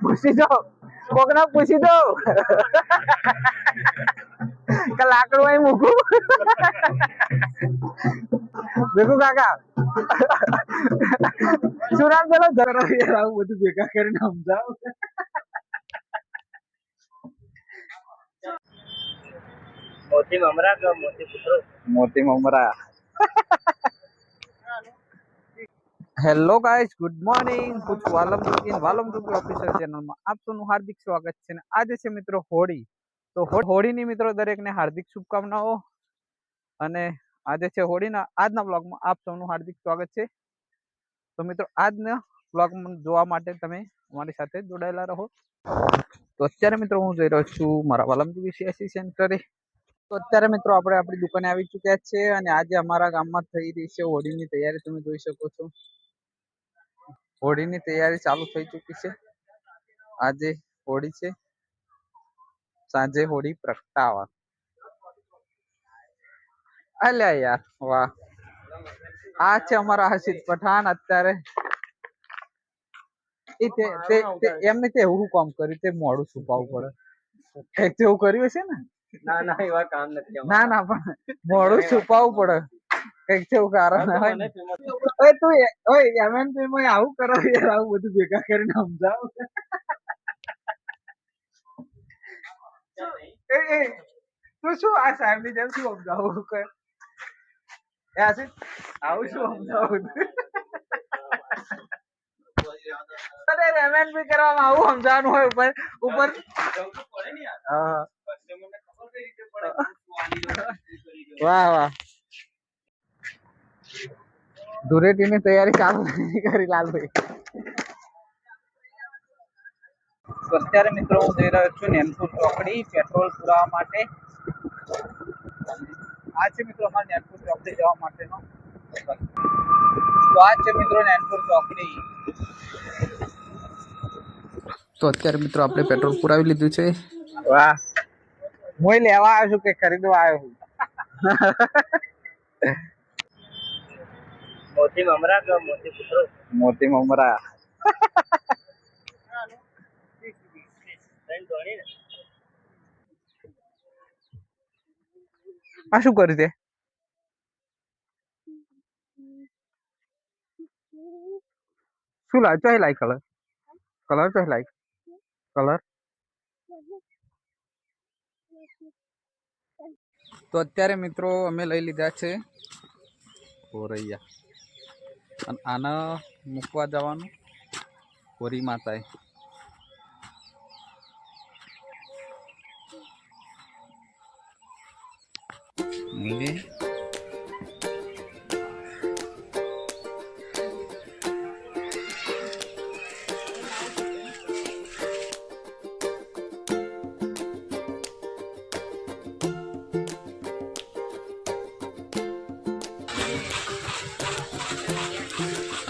પૂછી દો કોકના પૂછી દો કે લાકડું અહીં મૂકું દેખો કાકા શું નામ પેલો ધરો યાર આવું બધું ભેગા કરીને સમજાવ मोती ममरा का मोती पुत्रो મોતી મમરા હેલો ગાઈસ ગુડ મોર્નિંગ કુછ વાલમ ટુ ઓફિશિયલ ચેનલમાં આપ સૌનું હાર્દિક સ્વાગત છે. આજે છે મિત્રો હોળી. તો હોળીની મિત્રો દરેકને હાર્દિક શુભકામનાઓ. અને આજે છે હોળીના આજના બ્લોગમાં આપ સૌનું હાર્દિક સ્વાગત છે. તો મિત્રો આજના બ્લોગ જોવા માટે તમે અમારી સાથે જોડાયેલા રહો. તો અત્યારે મિત્રો હું જઈ રહ્યો છું મારા વાલમજી વીસીઆઈસી સેન્ટરે. તો અત્યારે મિત્રો આપણે આપણી દુકાને આવી ચૂક્યા છે અને આજે અમારા ગામમાં થઈ રહી છે હોળીની તૈયારી. તમે જોઈ શકો છો હોળીની તૈયારી ચાલુ થઈ ચૂકી છે. આજે હોળી છે, સાંજે હોળી પ્રગટાવા. અલ્યા યાર વાહ, આ છે અમારા હર્ષિત પઠાણ. અત્યારે એમને તે એવું કામ કર્યું તે મોડું છુપાવવું પડે તેવું કર્યું છે ને. ના ના એવા કામ નથી. ના પણ મોડું છુપાવવું પડે કઈક તેવું કારણ હોય ને. ઓય તું ઓય એમએનપી માં આવું કરો યાર, આવું બધું ભેગા કરીને સમજાવ. એ તું શું આ સાહેબ ની જેમ શું સમજાવું કે આવું શું સમજાવું? અરે એમએનપી કરવામાં આવું સમજાવવાનું હોય ઉપર વાહ વાહ. ધૂળેટી ની તૈયારી ચાલુ કરી લાલભાઈ. તો અત્યારે મિત્રો હું જઈ રહ્યો છું નેનપુર ચોકડી પેટ્રોલ પુરાવા માટે. આ છે મિત્રો અમારે નેનપુર ચોકડી જવા માટેનો. તો આ છે મિત્રો નેનપુર ચોકડી. તો અત્યારે મિત્રો આપણે પેટ્રોલ પુરાવી લીધું છે. વાહ, હું લેવા આવ્યો છું કે ખરીદવા આવ્યો છું? मोती ममरा का मोती पुत्रो મોતી મમરા. આ શું કર્યું તે? શું લાય ચોય લાય કલર ચોય લાય કલર. તો અત્યારે મિત્રો અમે લઈ લીધા છે કોરૈયા અને આના મૂકવા જવાનું કોરી માતાએ.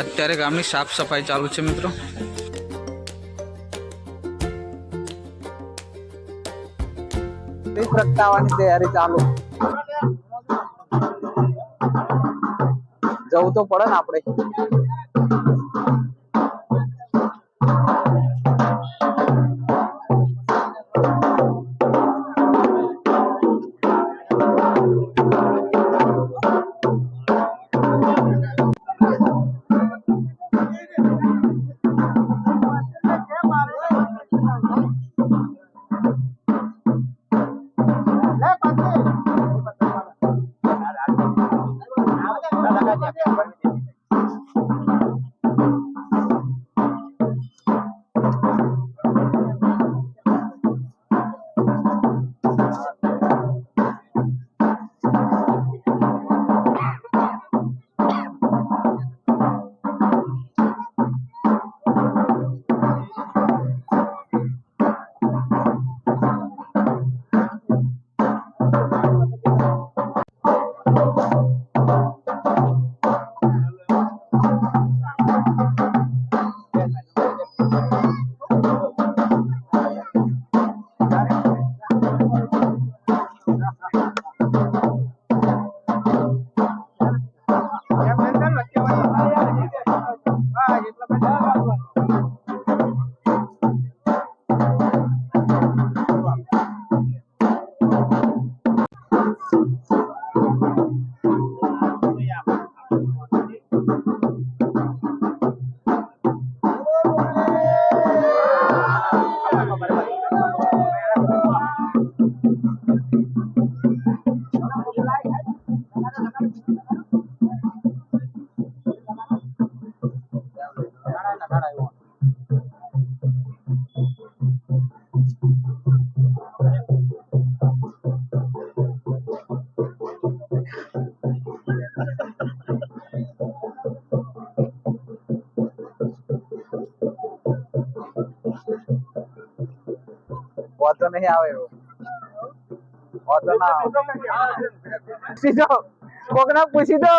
અત્યારે ગામની સાફ સફાઈ ચાલુ છે મિત્રો. પ્રગટાવાની તૈયારી ચાલુ. જવું તો પડે ને આપણે. વાંધો નહીં આવે એવો વાંધો ના આવે. પૂછી દો કોકને પૂછી દો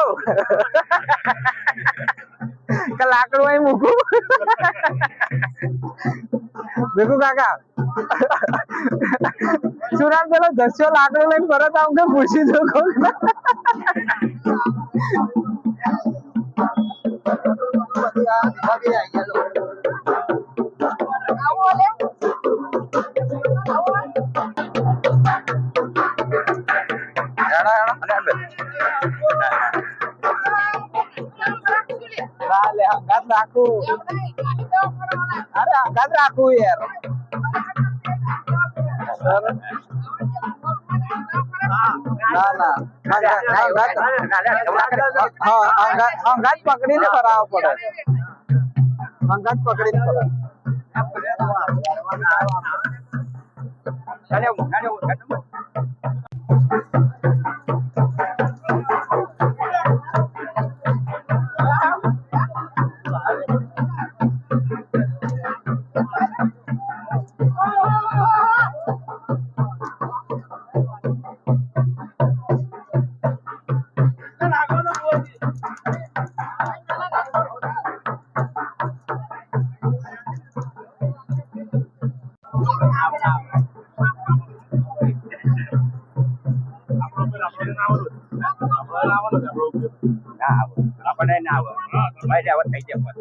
કે લાકડું અહીં મૂકું દેખો કાકા શું નામ પેલો દસ્યો લાકડું લઈને પરત આવું કે પૂછી દો કોકને. હંગાત રાખું અરે હંગાત રાખું યાર ના ના હંગાત પકડીને કરાવવો પડે હંગાત પકડીને કરાવ. આપણે ના આવે ભાઈ આવત થઈ જાય.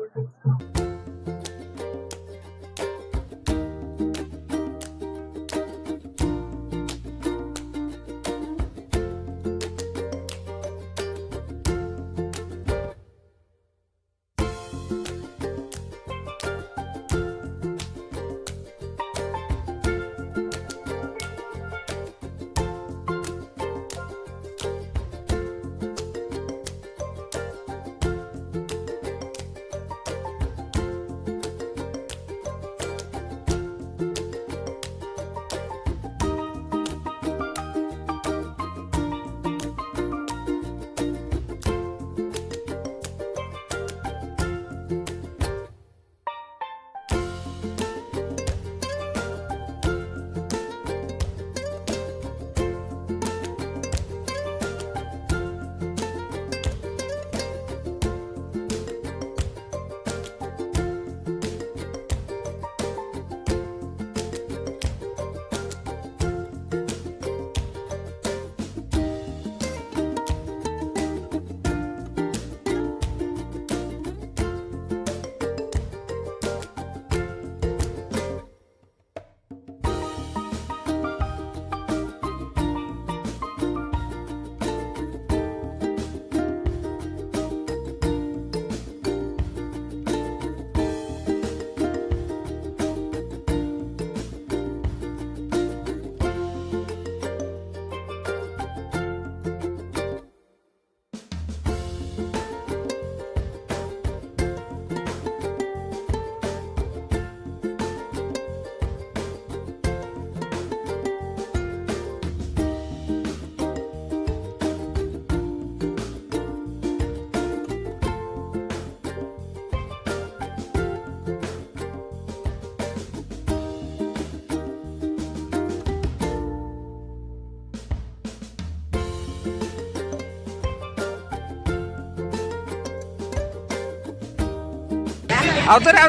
આવતો રે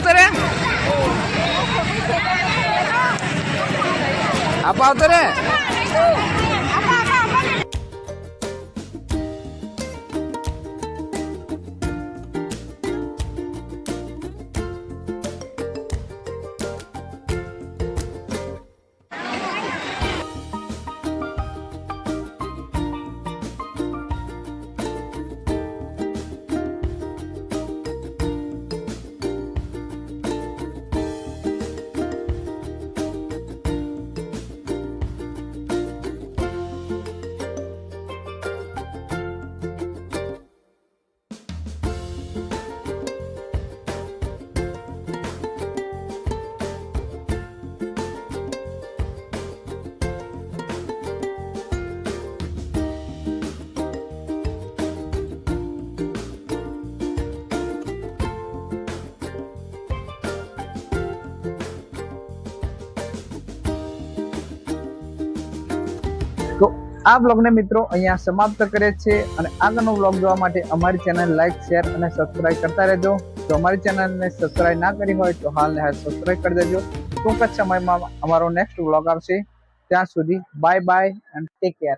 આપ આવતો રે. આ બ્લોગને મિત્રો અહીંયા સમાપ્ત કરે છે અને આગળનો બ્લોગ જોવા માટે અમારી ચેનલ લાઈક, શેર અને સબસ્ક્રાઇબ કરતા રહેજો. જો અમારી ચેનલને સબસ્ક્રાઇબ ના કરી હોય તો હાલ સબસ્ક્રાઇબ કરી દેજો. ટૂંક જ સમયમાં અમારો નેક્સ્ટ બ્લોગ આવશે. ત્યાં સુધી bye bye and take care.